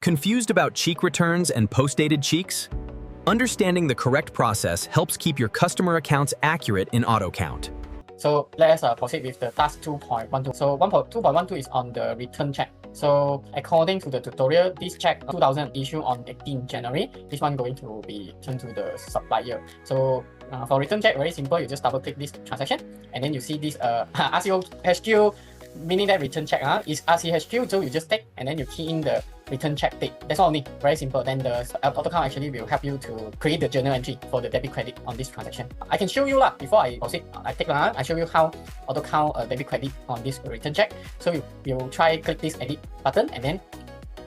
Confused about cheque returns and post-dated cheques? Understanding the correct process helps keep your customer accounts accurate in Autocount. So let's proceed with the task 2.12. So 2.12 is on the return check. So according to the tutorial, this check 2000 issue on 18 January. This one going to be returned to the supplier. So for return check, very simple. You just double click this transaction and then you see this RCHQ, meaning that return check is RCHQ. So you just take and then you key in the return check date. That's all only. Very simple. Then the Autocount actually will help you to create the journal entry for the debit credit on this transaction. I can show you lah. Before I proceed, I show you how Autocount debit credit on this return check. So you try click this edit button and then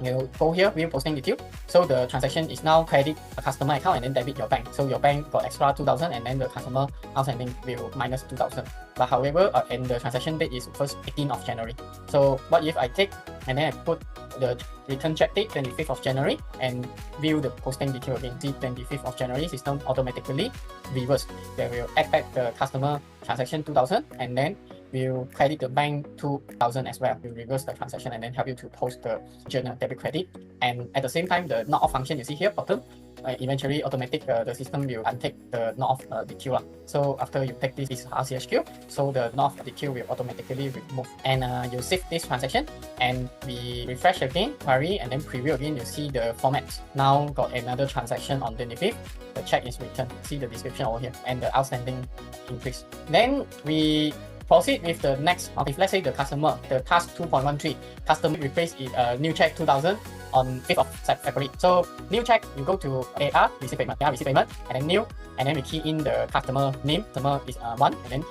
you go here, view posting detail. So the transaction is now credit a customer account and then debit your bank. So your bank got extra 2000 and then the customer outstanding will minus 2000. But however, and the transaction date is first 18th of January. So what if I take and then I put the return check date 25th of January and view the posting detail again. See 25th of January, system automatically reverse. They will add back the customer transaction 2000 and then will credit the bank 2000 as well. Will reverse the transaction and then help you to post the journal debit credit. And at the same time, the not off function you see here bottom, eventually automatic the system will untake the not off detail. So after you take this is RCHQ, so the not off detail will automatically remove. And you save this transaction and we refresh again, query and then preview again. You see the format now got another transaction on 25th. The check is returned. See the description over here and the outstanding increase. Then we proceed with the next. If let's say the customer, the task 2.13, customer replace new check 2000 on 5th of February. So new check, you go to AR, receive payment, and then new, and then we key in the customer name. Customer is 1, and then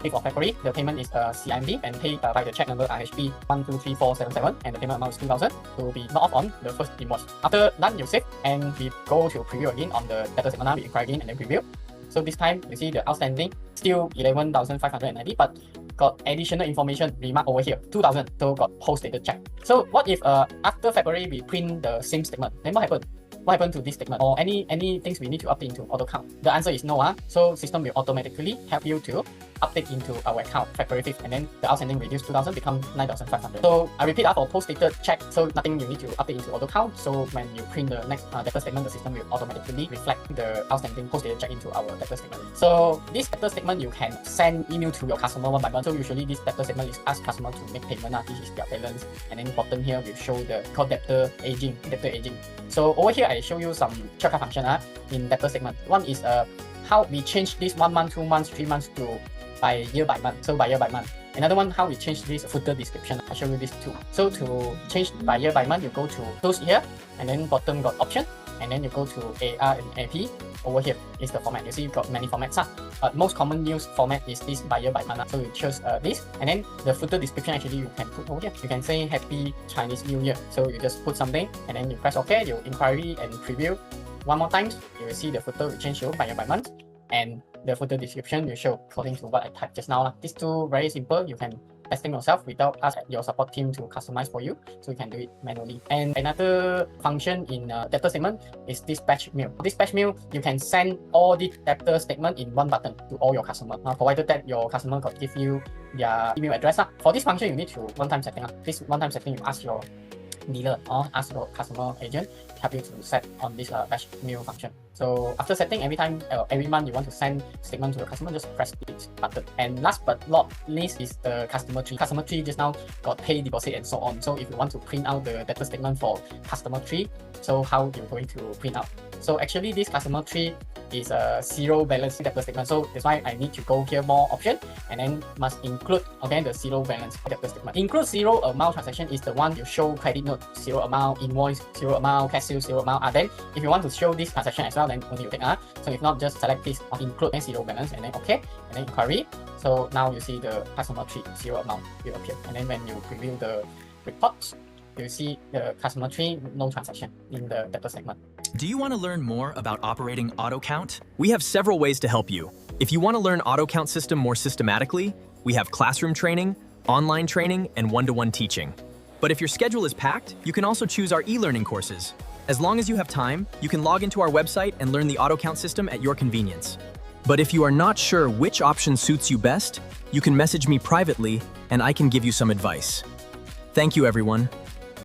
5th of February, the payment is CIMD and paid by the check number RHP 123477, and the payment amount is 2000 to be not off on the first invoice. After done, you save and we go to preview again on the debtor statement. We inquire again and then preview. So this time you see the outstanding still 11,590, but got additional information remark over here 2000, so got post-dated check. So what if after February we print the same statement? Then what happened? What happened to this statement? Or any things we need to update into Autocount? The answer is no. So system will automatically help you to update into our account February 5th, and then the outstanding reduced 2000 become 9,500. So I repeat for post-dated check, so nothing you need to update into Autocount. So when you print the next debtor statement, the system will automatically reflect the outstanding post-dated check into our debtor statement. So this debtor statement you can send email to your customer one by one. So usually this debtor statement is ask customer to make payment. This is their balance, and then bottom here will show the called debtor aging. So over here I show you some check function in debtor statement. One is how we change this 1 month, 2 months, 3 months to by year by month. So by year by month. Another one, how we change this footer description. I show you this too. So to change by year by month, you go to close here, and then bottom got option, and then you go to AR and AP. Over here is the format. You see you've got many formats. Most common used format is this by year by month. So you choose this, and then the footer description actually you can put over here. You can say Happy Chinese New Year. So you just put something, and then you press OK. You inquiry and preview one more time. You will see the footer will change by year by month, and the footer description will show according to what I typed just now. These two very simple. You can testing yourself without ask your support team to customize for you, so you can do it manually. And another function in debtor statement is this batch mail. This batch mail, you can send all the debtor statement in one button to all your customers, provided that your customer got give you their email address. For this function, you need to one-time setting. This one-time setting, you ask your dealer or ask your customer agent help you to set on this batch mail function. So after setting, every month you want to send statement to the customer, just press this button. And last but not least is the customer tree. Customer tree just now got pay, deposit, and so on. So if you want to print out the debtor statement for customer tree, so how you're going to print out? So actually this customer tree is a zero balance debtor statement. So that's why I need to go here more option and then must include again the zero balance debtor statement. Include zero amount transaction is the one you show credit note, zero amount, invoice, zero amount, cash sale, zero amount. Then if you want to show this transaction as well, then only you take so if not, just select this include and zero balance and then OK, and then inquiry. So now you see the customer tree zero amount will appear, and then when you preview the reports, you see the customer tree no transaction in the debtor segment. Do you want to learn more about operating Autocount? We have several ways to help you. If you want to learn Autocount system more systematically, we have classroom training, online training, and one-to-one teaching. But if your schedule is packed, you can also choose our e-learning courses. As long as you have time, you can log into our website and learn the Autocount system at your convenience. But if you are not sure which option suits you best, you can message me privately and I can give you some advice. Thank you, everyone.